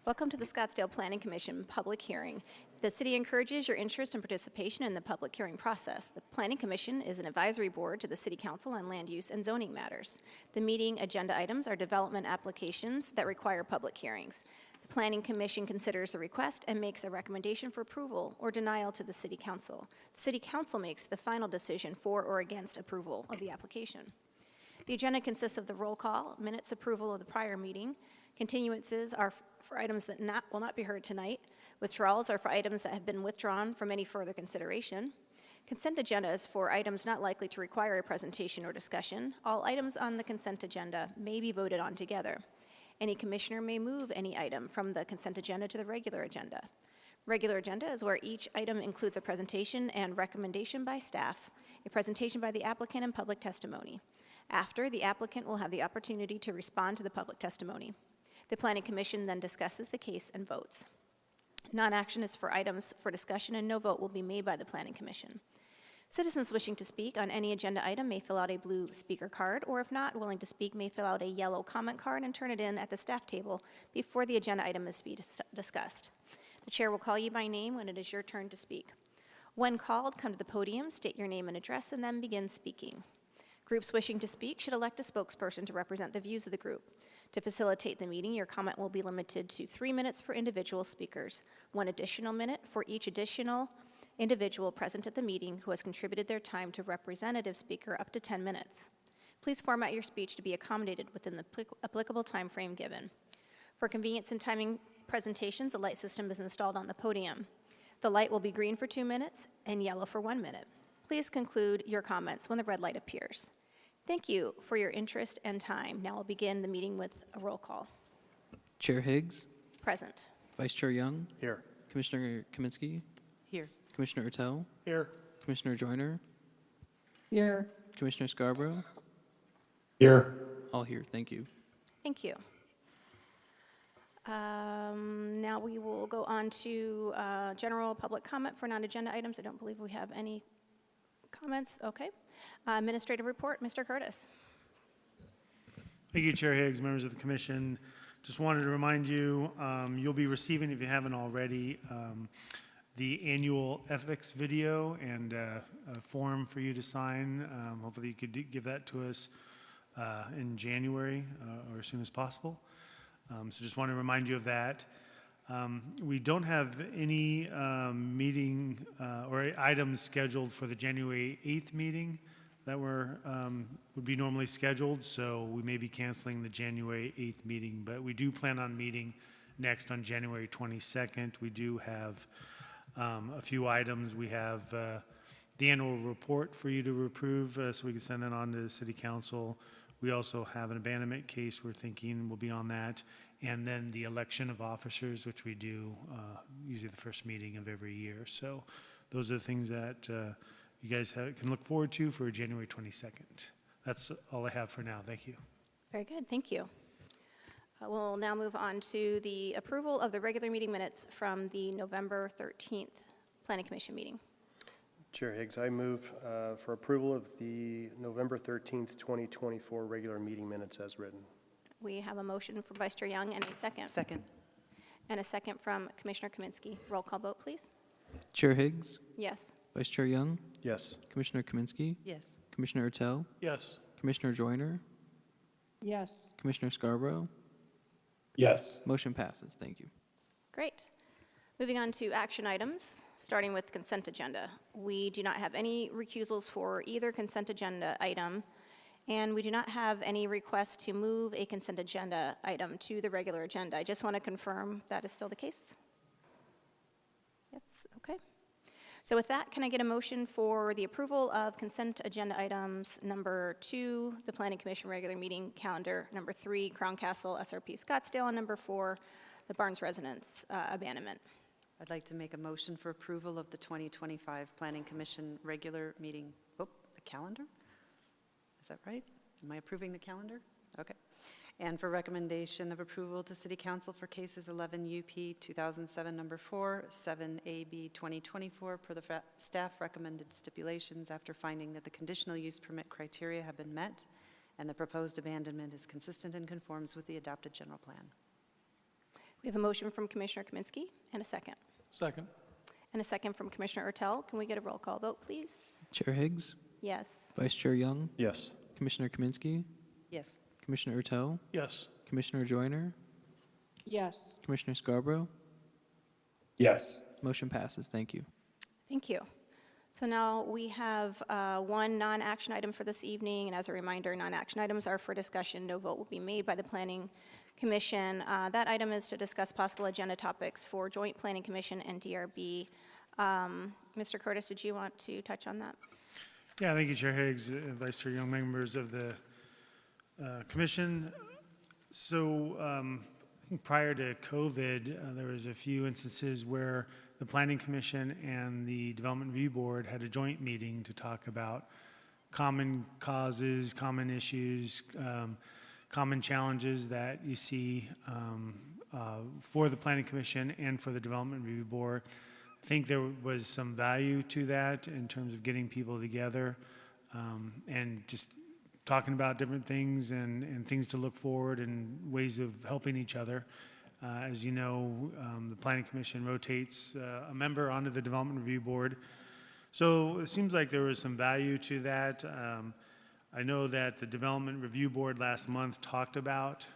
Welcome to the Scottsdale Planning Commission public hearing. The city encourages your interest and participation in the public hearing process. The Planning Commission is an advisory board to the City Council on land use and zoning matters. The meeting agenda items are development applications that require public hearings. The Planning Commission considers a request and makes a recommendation for approval or denial to the City Council. The City Council makes the final decision for or against approval of the application. The agenda consists of the roll call, minutes approval of the prior meeting. Continuances are for items that will not be heard tonight. Withdrawals are for items that have been withdrawn from any further consideration. Consent agenda is for items not likely to require a presentation or discussion. All items on the consent agenda may be voted on together. Any commissioner may move any item from the consent agenda to the regular agenda. Regular agenda is where each item includes a presentation and recommendation by staff, a presentation by the applicant, and public testimony. After, the applicant will have the opportunity to respond to the public testimony. The Planning Commission then discusses the case and votes. Non-action is for items for discussion, and no vote will be made by the Planning Commission. Citizens wishing to speak on any agenda item may fill out a blue speaker card, or if not willing to speak, may fill out a yellow comment card and turn it in at the staff table before the agenda item is discussed. The chair will call you by name when it is your turn to speak. When called, come to the podium, state your name and address, and then begin speaking. Groups wishing to speak should elect a spokesperson to represent the views of the group. To facilitate the meeting, your comment will be limited to 3 minutes for individual speakers, 1 additional minute for each additional individual present at the meeting who has contributed their time to representative speaker up to 10 minutes. Please format your speech to be accommodated within the applicable time frame given. For convenience in timing presentations, a light system is installed on the podium. The light will be green for 2 minutes and yellow for 1 minute. Please conclude your comments when the red light appears. Thank you for your interest and time. Now we'll begin the meeting with a roll call. Chair Higgs. Present. Vice Chair Young. Here. Commissioner Kaminsky. Here. Commissioner Ertel. Here. Commissioner Joyner. Here. Commissioner Scarborough. Here. All here. Thank you. Thank you. Now we will go on to general public comment for non-agenda items. I don't believe we have any comments. Okay. Administrative report, Mr. Curtis. Thank you, Chair Higgs, members of the commission. Just wanted to remind you, you'll be receiving, if you haven't already, the annual ethics video and a form for you to sign. Hopefully you could give that to us in January or as soon as possible. So just want to remind you of that. We don't have any meeting or items scheduled for the January 8th meeting that would be normally scheduled, so we may be canceling the January 8th meeting, but we do plan on meeting next on January 22nd. We do have a few items. We have the annual report for you to approve, so we can send that on to the City Council. We also have an abandonment case we're thinking will be on that. And then the election of officers, which we do usually the first meeting of every year. So those are the things that you guys can look forward to for January 22nd. That's all I have for now. Thank you. Very good. Thank you. We'll now move on to the approval of the regular meeting minutes from the November 13th Planning Commission meeting. Chair Higgs, I move for approval of the November 13th, 2024 regular meeting minutes as written. We have a motion from Vice Chair Young and a second. Second. And a second from Commissioner Kaminsky. Roll call vote, please. Chair Higgs. Yes. Vice Chair Young. Yes. Commissioner Kaminsky. Yes. Commissioner Ertel. Yes. Commissioner Joyner. Yes. Commissioner Scarborough. Yes. Motion passes. Thank you. Great. Moving on to action items, starting with consent agenda. We do not have any recusals for either consent agenda item, and we do not have any requests to move a consent agenda item to the regular agenda. I just want to confirm that is still the case. Yes, okay. So with that, can I get a motion for the approval of consent agenda items number 2, the Planning Commission regular meeting calendar, number 3, Crown Castle SRP Scottsdale, and number 4, the Barnes Residence abandonment? I'd like to make a motion for approval of the 2025 Planning Commission regular meeting, the calendar? Is that right? Am I approving the calendar? Okay. And for recommendation of approval to City Council for cases 11 UP 2007 number 4, 7 AB 2024 per the staff recommended stipulations after finding that the conditional use permit criteria have been met and the proposed abandonment is consistent and conforms with the adopted general plan. We have a motion from Commissioner Kaminsky and a second. Second. And a second from Commissioner Ertel. Can we get a roll call vote, please? Chair Higgs, Yes. Vice Chair Young, Yes. Commissioner Kaminsky, Yes. Commissioner Ertel, Yes. Commissioner Joyner, Yes. Commissioner Scarborough. Yes. Motion passes. Thank you. Thank you. So now we have one non-action item for this evening, and as a reminder, non-action items are for discussion. No vote will be made by the Planning Commission. That item is to discuss possible agenda topics for Joint Planning Commission and DRB. Mr. Curtis, did you want to touch on that? Yeah, thank you, Chair Higgs, Vice Chair Young, members of the commission. So I think prior to COVID, there was a few instances where the Planning Commission and the Development Review Board had a joint meeting to talk about common causes, common issues, common challenges that you see for the Planning Commission and for the Development Review Board. I think there was some value to that in terms of getting people together and just talking about different things and things to look forward and ways of helping each other. As you know, the Planning Commission rotates a member onto the Development Review Board. So it seems like there was some value to that. I know that the Development Review Board last month talked about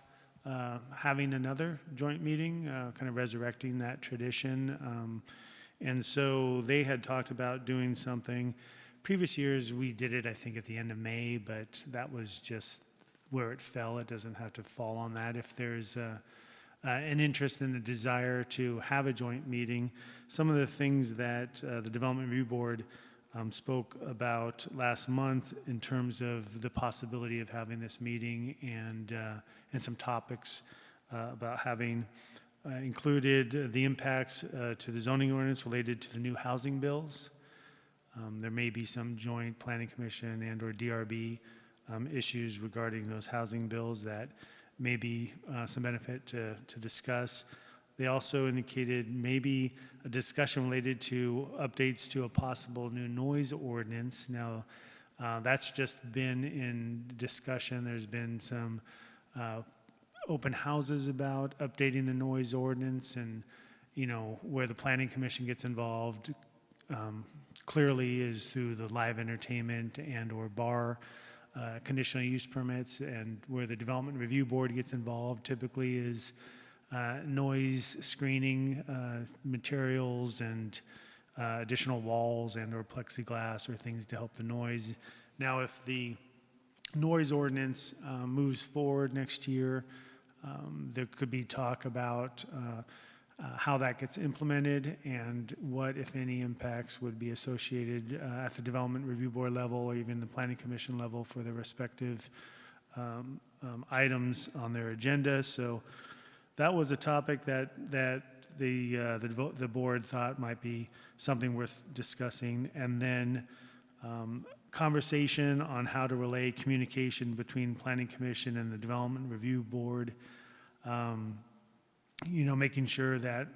having another joint meeting, kind of resurrecting that tradition. And so they had talked about doing something. Previous years, we did it, I think, at the end of May, but that was just where it fell. It doesn't have to fall on that. If there's an interest and a desire to have a joint meeting, some of the things that the Development Review Board spoke about last month in terms of the possibility of having this meeting and some topics about having included the impacts to the zoning ordinance related to the new housing bills. There may be some joint Planning Commission and or DRB issues regarding those housing bills that may be some benefit to discuss. They also indicated maybe a discussion related to updates to a possible new noise ordinance. Now, that's just been in discussion. There's been some open houses about updating the noise ordinance and, you know, where the Planning Commission gets involved clearly is through the live entertainment and or bar conditional use permits, and where the Development Review Board gets involved typically is noise screening materials and additional walls and or plexiglass or things to help the noise. Now, if the noise ordinance moves forward next year, there could be talk about how that gets implemented and what, if any, impacts would be associated at the Development Review Board level or even the Planning Commission level for the respective items on their agenda. So that was a topic that the board thought might be something worth discussing. And then conversation on how to relay communication between Planning Commission and the Development Review Board. You know, making sure that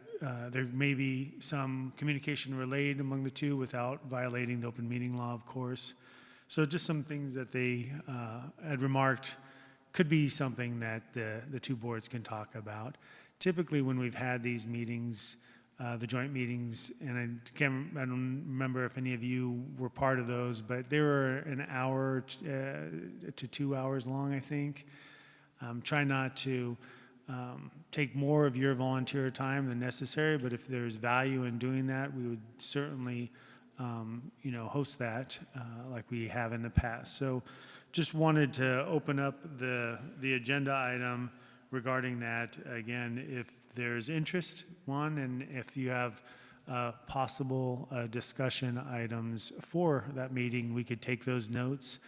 there may be some communication relayed among the two without violating the open meeting law, of course. So just some things that they had remarked could be something that the two boards can talk about. Typically, when we've had these meetings, the joint meetings, and I don't remember if any of you were part of those, but they were an hour to 2 hours long, I think. Try not to take more of your volunteer time than necessary, but if there's value in doing that, we would certainly, you know, host that like we have in the past. So just wanted to open up the agenda item regarding that. Again, if there's interest, and if you have possible discussion items for that meeting, we could take those notes.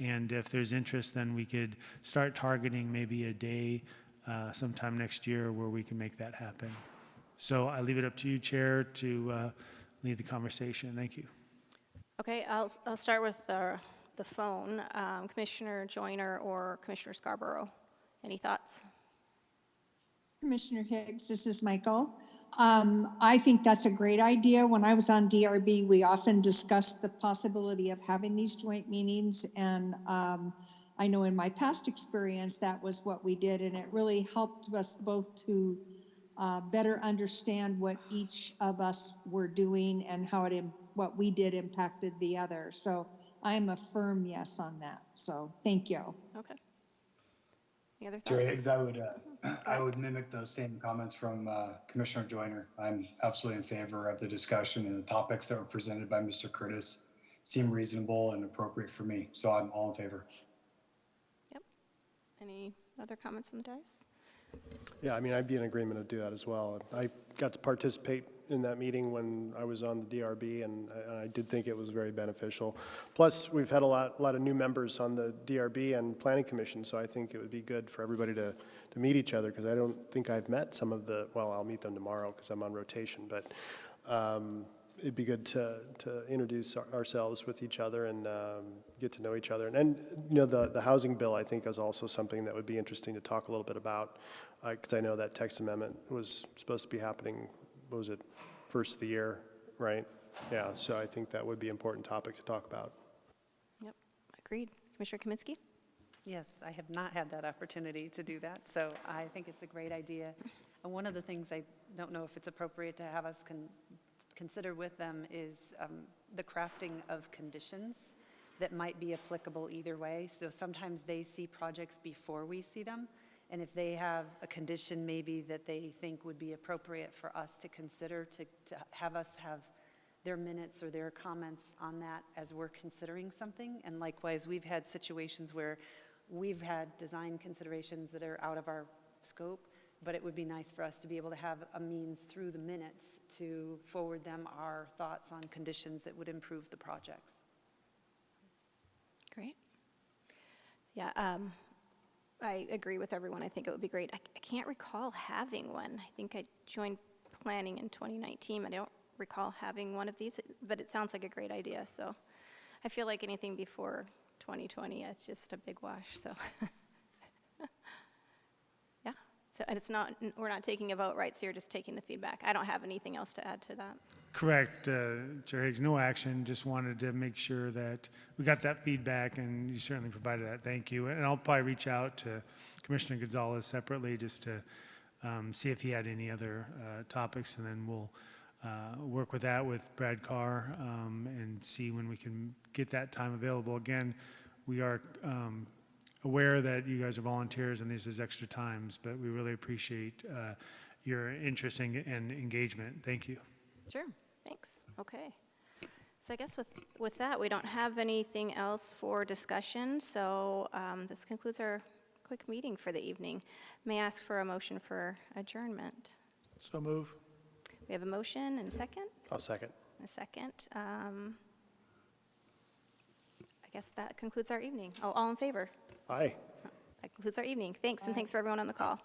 And if there's interest, then we could start targeting maybe a day sometime next year where we can make that happen. So I leave it up to you, Chair, to lead the conversation. Thank you. Okay, I'll start with the phone. Commissioner Joyner or Commissioner Scarborough, any thoughts? Commissioner Higgs, this is Michael. I think that's a great idea. When I was on DRB, we often discussed the possibility of having these joint meetings, and I know in my past experience that was what we did, and it really helped us both to better understand what each of us were doing and how what we did impacted the other. So I'm a firm yes on that. So thank you. Okay. Any other Chair thoughts? Higgs, I would mimic those same comments from Commissioner Joyner. I'm absolutely in favor of the discussion, and the topics that were presented by Mr. Curtis seem reasonable and appropriate for me. So I'm all in favor. Yep. Any other comments on the dais? Yeah, I mean, I'd be in agreement to do that as well. I got to participate in that meeting when I was on the DRB, and I did think it was very beneficial. Plus, we've had a lot of new members on the DRB and Planning Commission, so I think it would be good for everybody to meet each other, because I don't think I've met some of the, well, I'll meet them tomorrow because I'm on rotation, but it'd be good to introduce ourselves with each other and get to know each other. And you know, the housing bill, I think, is also something that would be interesting to talk a little bit about, because I know that text amendment was supposed to be happening, what was it, first of the year, right? Yeah, so I think that would be an important topic to talk about. Yep, agreed. Commissioner Kaminsky? Yes, I have not had that opportunity to do that, so I think it's a great idea. And one of the things I don't know if it's appropriate to have us consider with them is the crafting of conditions that might be applicable either way. So sometimes they see projects before we see them, and if they have a condition maybe that they think would be appropriate for us to consider, to have us have their minutes or their comments on that as we're considering something. And likewise, we've had situations where we've had design considerations that are out of our scope, but it would be nice for us to be able to have a means through the minutes to forward them our thoughts on conditions that would improve the projects. Great. Yeah, I agree with everyone. I think it would be great. I can't recall having one. I think I joined planning in 2019. I don't recall having one of these, but it sounds like a great idea. So I feel like anything before 2020, it's just a big wash, so. Yeah, so, and it's not, we're not taking a vote, right? So you're just taking the feedback. I don't have anything else to add to that. Correct, Chair Higgs, no action, just wanted to make sure that we got that feedback, and you certainly provided that, thank you. And I'll probably reach out to Commissioner Gonzalez separately just to see if he had any other topics, and then we'll work with that with Brad Carr and see when we can get that time available. Again, we are aware that you guys are volunteers and this is extra times, but we really appreciate your interest and engagement. Thank you. Sure, thanks. Okay. So I guess with that, we don't have anything else for discussion, so this concludes our quick meeting for the evening. May I ask for a motion for adjournment? So move. We have a motion and a second? I'll second. A second. I guess that concludes our evening. Oh, all in favor? Aye. That concludes our evening. Thanks, and thanks for everyone on the call.